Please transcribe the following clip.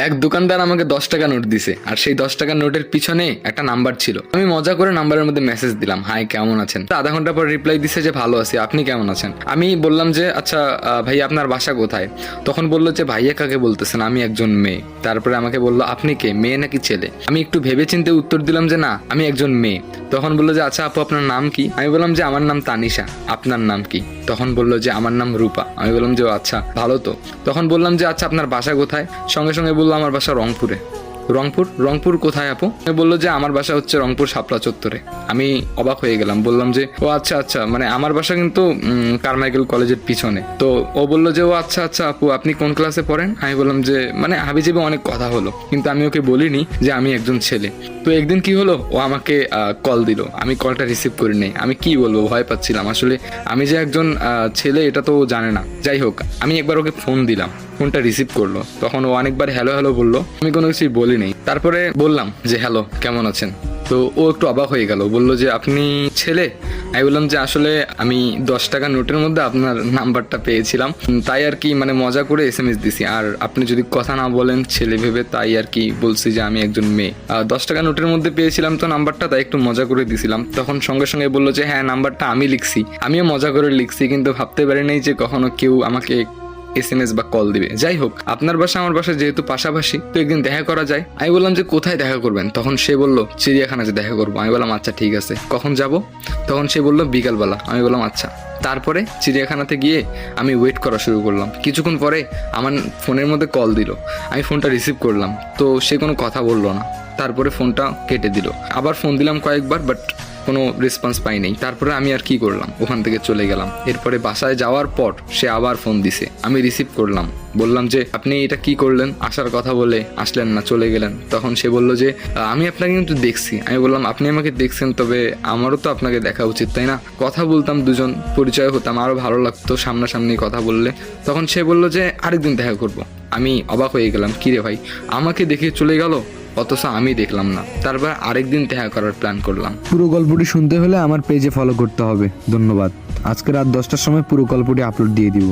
এক দোকানদার আমাকে 10 টাকা নোট দিছে, আর সেই 10 টাকার নোটের পিছনে একটা নাম্বার ছিল। আমি মজা করে নাম্বারের মধ্যে মেসেজ দিলাম, হাই কেমন আছেন। আধা ঘন্টা পর রিপ্লাই দিছে যে ভালো আছি, আপনি কেমন আছেন। আমি বললাম যে আচ্ছা ভাই আপনার বাসা কোথায়। তখন বললো যে ভাইয়া কাকে বলতেছেন, আমি একজন মেয়ে। তারপরে আমাকে বললো আপনি কে, মেয়ে নাকি ছেলে। আমি একটু ভেবে চিন্তে উত্তর দিলাম যে না আমি একজন মেয়ে। তখন বললো যে আচ্ছা আপু আপনার নাম কি। আমি বললাম যে আমার নাম তানিশা, আপনার নাম কি। তখন বললো যে আমার নাম রূপা। আমি বললাম যে ও আচ্ছা ভালো তো। তখন বললাম যে আচ্ছা আপনার বাসা কোথায়। সঙ্গে সঙ্গে বললো আমার বাসা রংপুরে। রংপুর কোথায় আপু। বললো যে আমার বাসা হচ্ছে রংপুর শাপলা চত্বরে। আমি অবাক হয়ে গেলাম, বললাম যে ও আচ্ছা আচ্ছা, মানে আমার বাসা কিন্তু কারমাইকেল কলেজের পিছনে। তো ও বললো যে ও আচ্ছা আচ্ছা আপু আপনি কোন ক্লাসে পড়েন। আমি বললাম যে মানে হাবিজাবি অনেক কথা হলো, কিন্তু আমি ওকে বলিনি যে আমি একজন ছেলে। তো একদিন কি হলো, ও আমাকে কল দিল, আমি কলটা রিসিভ করি নাই। আমি কি বলবো, ভয় পাচ্ছিলাম আসলে। আমি যে একজন ছেলে এটা তো ও জানে না। যাই হোক, আমি একবার ওকে ফোন দিলাম, ফোনটা রিসিভ করলো। তখন ও অনেকবার হ্যালো হ্যালো বললো, আমি কোনো কিছুই বলি নাই। তারপরে বললাম যে হ্যালো কেমন আছেন। তো ও একটু অবাক হয়ে গেল, বললো যে আপনি ছেলে। আমি বললাম যে আসলে আমি 10 টাকা নোটের মধ্যে আপনার নাম্বারটা পেয়েছিলাম, তাই আর কি মানে মজা করে SMS দিছি। আর আপনি যদি কথা না বলেন ছেলে ভেবে, তাই আর কি বলছি যে আমি একজন মেয়ে। 10 টাকা নোটের মধ্যে পেয়েছিলাম তো নাম্বারটা, তাই একটু মজা করে দিছিলাম। তখন সঙ্গে সঙ্গে বললো যে হ্যাঁ নাম্বারটা আমি লিখছি, আমিও মজা করে লিখছি, কিন্তু ভাবতে পারি নাই যে কখনো কেউ আমাকে SMS বা কল দিবে। যাই হোক, আপনার বাসা আমার বাসা যেহেতু পাশাপাশি, তো একদিন দেখা করা যায়। আমি বললাম যে কোথায় দেখা করবেন। তখন সে বললো চিড়িয়াখানাতে দেখা করবো। আমি বললাম আচ্ছা ঠিক আছে, কখন যাব। তখন সে বললো বিকালবেলা। আমি বললাম আচ্ছা। তারপরে চিড়িয়াখানাতে গিয়ে আমি ওয়েট করা শুরু করলাম। কিছুক্ষণ পরে আমার ফোনের মধ্যে কল দিল, আমি ফোনটা রিসিভ করলাম। তো সে কোনো কথা বললো না, তারপরে ফোনটা কেটে দিল। আবার ফোন দিলাম কয়েকবার, বাট কোনো রেসপন্স পাই নাই। তারপরে আমি আর কি করলাম, ওখান থেকে চলে গেলাম। এরপরে বাসায় যাওয়ার পর সে আবার ফোন দিছে, আমি রিসিভ করলাম। বললাম যে আপনি এটা কি করলেন, আসার কথা বলে আসলেন না, চলে গেলেন। তখন সে বলল যে আমি আপনাকে কিন্তু দেখছি। আমি বললাম আপনি আমাকে দেখছেন, তবে আমারও তো আপনাকে দেখা উচিত তাই না। কথা বলতাম, দুজন পরিচয় হতাম, আরো ভালো লাগতো সামনাসামনি কথা বললে। তখন সে বলল যে আরেকদিন দেখা করব। আমি অবাক হয়ে গেলাম, কি রে ভাই, আমাকে দেখে চলে গেল, অথচ আমি দেখলাম না। তারপর আরেকদিন দেখা করার প্ল্যান করলাম। পুরো গল্পটি শুনতে হলে আমার পেজে ফলো করতে হবে। ধন্যবাদ। আজকে রাত 10টার সময় পুরো গল্পটি আপলোড দিয়ে দিব।